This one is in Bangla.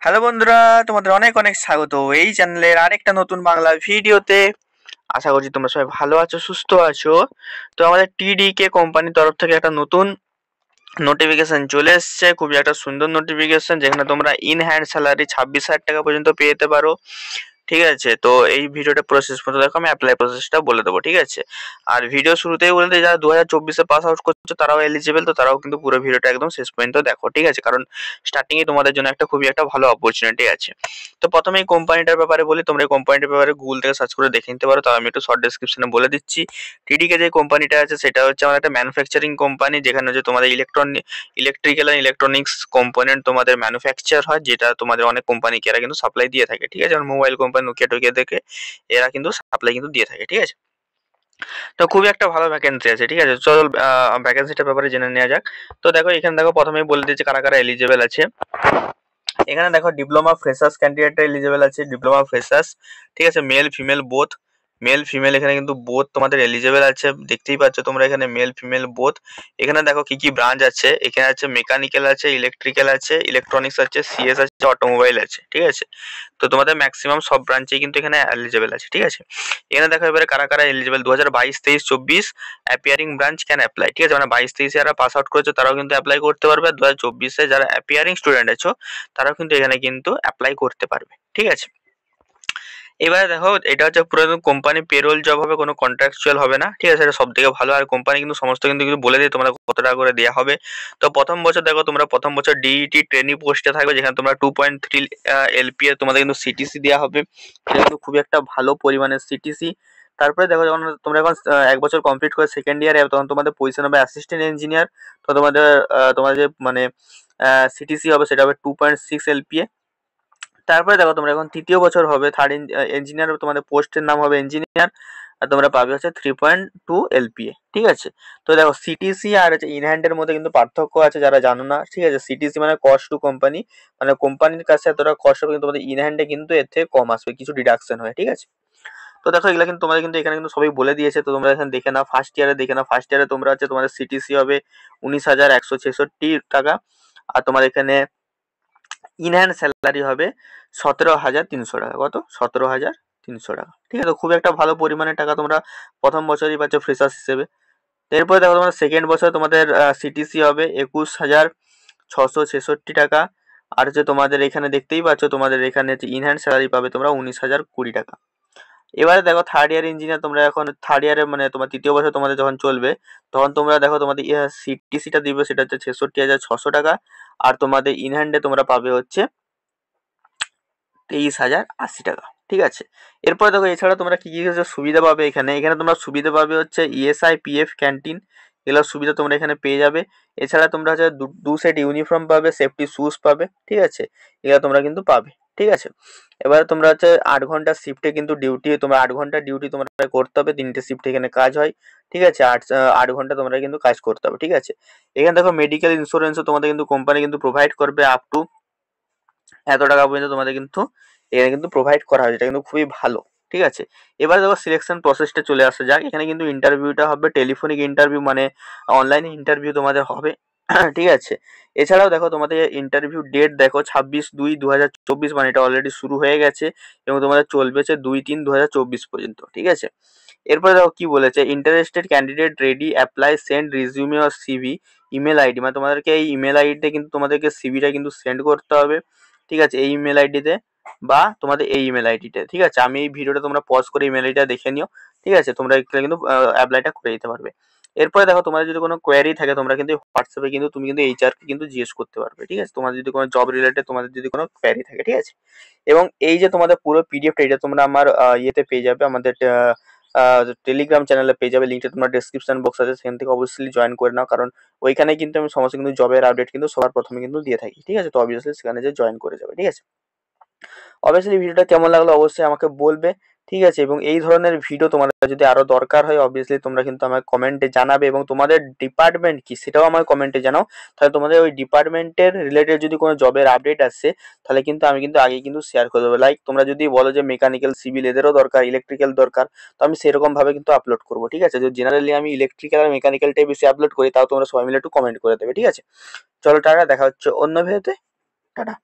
হ্যালো বন্ধুরা, তোমাদের অনেক অনেক স্বাগত এই চ্যানেলের আরেকটা নতুন বাংলা ভিডিওতে। আশা করছি তোমরা সবাই ভালো আছো, সুস্থ আছো। তো আমাদের টিডিকে কোম্পানির তরফ থেকে একটা নতুন নোটিফিকেশন চলে এসেছে, খুবই একটা সুন্দর নোটিফিকেশন, যেখানে তোমরা ইন হ্যান্ড স্যালারি 26,000 টাকা পর্যন্ত পেয়ে যেতে পারো। ঠিক আছে, তো এই ভিডিওটা প্রসেস মতো দেখো, আমি অ্যাপ্লাই প্রসেসটা বলে দেবো। ঠিক আছে, আর ভিডিও শুরুতেই বলে দিই, যারা 2024-এ পাস আউট করছো তারাও এলিজিবল, তো তারাও কিন্তু পুরো ভিডিওটা একদম শেষ পর্যন্ত দেখো। ঠিক আছে, কারণ স্টার্টিং এ তোমাদের জন্য একটা খুবই একটা ভালো অপরচুনিটি আছে। তো প্রথমে এই কোম্পানিটার ব্যাপারে বলি, তোমরা এই কোম্পানিটার ব্যাপারে গুগল থেকে সার্চ করে দেখে নিতে পারো, তাও আমি একটু শর্ট ডেসক্রিপশনে বলে দিচ্ছি। টিডিকে যে কোম্পানিটা আছে সেটা হচ্ছে আমার একটা ম্যানুফ্যাকচারিং কোম্পানি, যেখানে হচ্ছে তোমাদের ইলেকট্রিক্যাল এন্ড ইলেকট্রনিক্স কম্পোনেন্ট তোমাদের ম্যানুফ্যাকচার হয়, যেটা তোমাদের অনেক কোম্পানিকে এরা কিন্তু সাপ্লাই দিয়ে থাকে। ঠিক আছে, যেমন মোবাইল কোম্পানি নোকিয়া টোকিয়া থেকে এরা কিন্তু সাপ্লাই কিন্তু দিয়ে থাকে। ঠিক আছে, তো খুবই একটা ভালো ভ্যাকেন্সি আছে। ঠিক আছে, চল ভ্যাকেন্সিটার ব্যাপারে জেনে নেওয়া যাক। তো দেখো, এখানে দেখো প্রথমেই বলে দিচ্ছি কারা কারা এলিজিবল আছে। এখানে দেখো ডিপ্লোমা ফ্রেশার্স ক্যান্ডিডেটরা এলিজিবল আছে, ডিপ্লোমা ফ্রেশার্স। ঠিক আছে, male female both, male female এখানে কিন্তু বোথ তোমাদের এলিজিবল আছে। দেখতেই পাচ্ছ তোমরা এখানে মেল ফিমেল বোথ। এখানে দেখো কি কি ব্রাঞ্চ আছে, এখানে আছে মেকানিক্যাল আছে, ইলেকট্রিক্যাল আছে, ইলেকট্রনিক্স আছে, সিএস আছে, অটোমোবাইল আছে। ঠিক আছে, তো তোমাদের ম্যাক্সিমাম সব ব্রাঞ্চেই কিন্তু এখানে এলিজিবল আছে। ঠিক আছে, এখানে দেখো এবারে কারা কারা eligible. 2022, 23, 24 appearing branch can apply. ঠিক আছে, মানে 22-23 যারা পাস আউট করেছো তারাও কিন্তু অ্যাপ্লাই করতে পারবে। 2024-এ যারা অ্যাপিয়ারিং স্টুডেন্ট আছো তারাও কিন্তু এখানে কিন্তু অ্যাপ্লাই করতে পারবে। ঠিক আছে, এবারে দেখো এটা হচ্ছে পুরো কোম্পানি পেরোল জব হবে, কোনো কন্ট্রাকচুয়াল হবে না। ঠিক আছে, এটা সব থেকে ভালো। আর কোম্পানি কিন্তু সমস্ত কিন্তু বলে দিয়ে তোমরা কত টাকা করে দেওয়া হবে। তো প্রথম বছর দেখো, তোমরা প্রথম বছর ডিইটি ট্রেনি পোস্টে থাকবে, যেখানে তোমরা 2.3 এলপিএ তোমাদের কিন্তু সিটিসি দেওয়া হবে। এটা কিন্তু খুবই একটা ভালো পরিমাণের সিটিসি। তারপরে দেখো, যখন তোমরা এখন 1 বছর কমপ্লিট করে সেকেন্ড ইয়ারে, তখন তোমাদের পজিশন হবে অ্যাসিস্ট্যান্ট ইঞ্জিনিয়ার। তো তোমাদের তোমাদের যে মানে সিটিসি হবে সেটা হবে 2.6 এলপিএ। তারপরে দেখো তোমরা এখন তৃতীয় বছর হবে, থার্ড ইঞ্জিনিয়ার, তোমাদের পোস্টের নাম হবে ইঞ্জিনিয়ার, আর তোমরা পাবে হচ্ছে 3.2 এলপিএ। ঠিক আছে, তো দেখো সিটিসি আর হচ্ছে ইনহ্যান্ডের মধ্যে কিন্তু পার্থক্য আছে, যারা জানো না। ঠিক আছে, সিটিসি মানে কস্ট টু কোম্পানি, মানে কোম্পানির কাছে এতটা কষ্ট হবে, কিন্তু তোমাদের ইনহ্যান্ডে কিন্তু এর থেকে কম আসবে, কিছু ডিডাকশন হয়। ঠিক আছে, তো দেখো এগুলা কিন্তু তোমাদের কিন্তু এখানে কিন্তু সবাই বলে দিয়েছে, তো তোমরা এখানে দেখে নাও। ফার্স্ট ইয়ারে দেখে নাও, ফার্স্ট ইয়ারে তোমরা হচ্ছে তোমাদের সিটিসি হবে 19,166 টাকা, আর তোমার এখানে ইন হ্যান্ড স্যালারি হবে 17,300 টাকা। কত? 17,300 টাকা। ঠিক আছে, তো খুব একটা ভালো পরিমাণের টাকা তোমরা প্রথম বছরই পাচ্ছ ফ্রেশার্স হিসেবে। এরপরে দেখো তোমার সেকেন্ড বছর তোমাদের সিটিসি হবে 21,666 টাকা, আর হচ্ছে তোমাদের এখানে দেখতেই পাচ্ছ তোমাদের এখানে হচ্ছে ইন হ্যান্ড স্যালারি পাবে তোমরা 19,020 টাকা। এবারে দেখো থার্ড ইয়ার ইঞ্জিনিয়ার, তোমরা এখন থার্ড ইয়ারে মানে তোমার তৃতীয় বছর তোমাদের যখন চলবে, তখন তোমরা দেখো তোমাদের সিটিসিটা দিবে, সেটা হচ্ছে 66,600 টাকা, আর তোমাদের ইন হ্যান্ডে তোমরা পাবে হচ্ছে 23,080 টাকা। ঠিক আছে, এরপরে দেখো এছাড়া তোমরা কি কি সুবিধা পাবে এখানে। এখানে তোমরা সুবিধা পাবে হচ্ছে ইএসআই, পিএফ, ক্যান্টিন, এগুলোর সুবিধা তোমরা এখানে পেয়ে যাবে। এছাড়া তোমরা হচ্ছে দু সেট ইউনিফর্ম পাবে, সেফটি শুজ পাবে। ঠিক আছে, এগুলো তোমরা কিন্তু পাবে। ঠিক আছে, এবার তোমরা হচ্ছে 8 ঘন্টা শিফটে কিন্তু ডিউটি, তোমরা 8 ঘন্টা ডিউটি তোমরা করতে হবে, 3টে শিফট এখানে কাজ হয়। ঠিক আছে, 8 ঘন্টা তোমরা কিন্তু কাজ করতে হবে। ঠিক আছে, এখানে দেখো মেডিকেল ইন্স্যুরেন্সও তোমাদের কিন্তু কোম্পানি কিন্তু প্রোভাইড করবে, আপ টু এত টাকা পর্যন্ত তোমাদের কিন্তু এখানে কিন্তু প্রোভাইড করা হয়, যেটা কিন্তু খুবই ভালো। ঠিক আছে, এবার দেখো সিলেকশন প্রসেসটা চলে আসা যাক। এখানে কিন্তু ইন্টারভিউটা হবে টেলিফোনিক ইন্টারভিউ, মানে অনলাইনে ইন্টারভিউ তোমাদের হবে। ঠিক আছে, এছাড়াও দেখো তোমাদের ইন্টারভিউ ডেট দেখো 26/2/2024, মানে এটা অলরেডি শুরু হয়ে গেছে, এবং তোমাদের চলবে হচ্ছে 2/3/2024 পর্যন্ত। ঠিক আছে, এরপরে দেখো কি বলেছে, interested candidate ready apply send resume or CV, email ID, মানে তোমাদেরকে এই ইমেল আইডিতে কিন্তু তোমাদেরকে সিভিটা কিন্তু সেন্ড করতে হবে। ঠিক আছে, এই ইমেল আইডিতে বা তোমাদের এই ইমেল আইডিতে। ঠিক আছে, আমি এই ভিডিওটা তোমরা পজ করে ইমেল আইডিটা দেখে নিও। ঠিক আছে, তোমরা এখানে কিন্তু অ্যাপ্লাইটা করে দিতে পারবে। এরপরে দেখো তোমাদের যদি কোনো কোয়ারি থাকে, তোমরা কিন্তু হোয়াটসঅ্যাপে কিন্তু তুমি কিন্তু এইচআর কে কিন্তু জিজ্ঞেস করতে পারবে। ঠিক আছে, তোমাদের যদি কোনো জব রিলেটেড তোমাদের যদি কোনো কোয়ারি থাকে। ঠিক আছে, এবং এই যে তোমাদের পুরো পিডিএফটা, এটা তোমরা আমার ইয়েতে পেয়ে যাবে, আমাদের টেলিগ্রাম চ্যানেলে পেয়ে যাবে। লিঙ্কটা তোমার ডেসক্রিপশন বক্স আছে, সেখান থেকে অবশ্যই জয়েন করে নাও, কারণ ওইখানে কিন্তু আমি সমস্ত কিন্তু জবের আপডেট কিন্তু সবার প্রথমে কিন্তু দিয়ে থাকি। ঠিক আছে, তো অবভিয়াসলি সেখানে যে জয়েন করে যাবে। ঠিক আছে, অবভিয়াসলি ভিডিওটা কেমন লাগলো অবশ্যই আমাকে বলবে। ঠিক আছে, এবং এই ধরনের ভিডিও তোমাদের যদি আরো দরকার হয়, অবভিয়াসলি তোমরা কিন্তু আমাকে কমেন্টে জানাবে, এবং তোমাদের ডিপার্টমেন্ট কি সেটাও আমাকে কমেন্টে জানাও। তাহলে তোমাদের ওই ডিপার্টমেন্টের রিলেটেড যদি কোনো জবের আপডেট আসে, তাহলে কিন্তু আমি কিন্তু আগে কিন্তু শেয়ার করে দেবো। লাইক তোমরা যদি বলো যে মেকানিক্যাল, সিভিল এদেরও দরকার, ইলেকট্রিক্যাল দরকার, তো আমি সেরকম ভাবে কিন্তু আপলোড করবো। ঠিক আছে, যদি জেনারেলি আমি ইলেকট্রিক্যাল আর মেকানিক্যালটাই বেশি আপলোড করি, তাও তোমরা সবাই মিলে একটু কমেন্ট করে দেবে। ঠিক আছে, চলো টাটা, দেখা হচ্ছে অন্য ভিডিওতে। টাটা।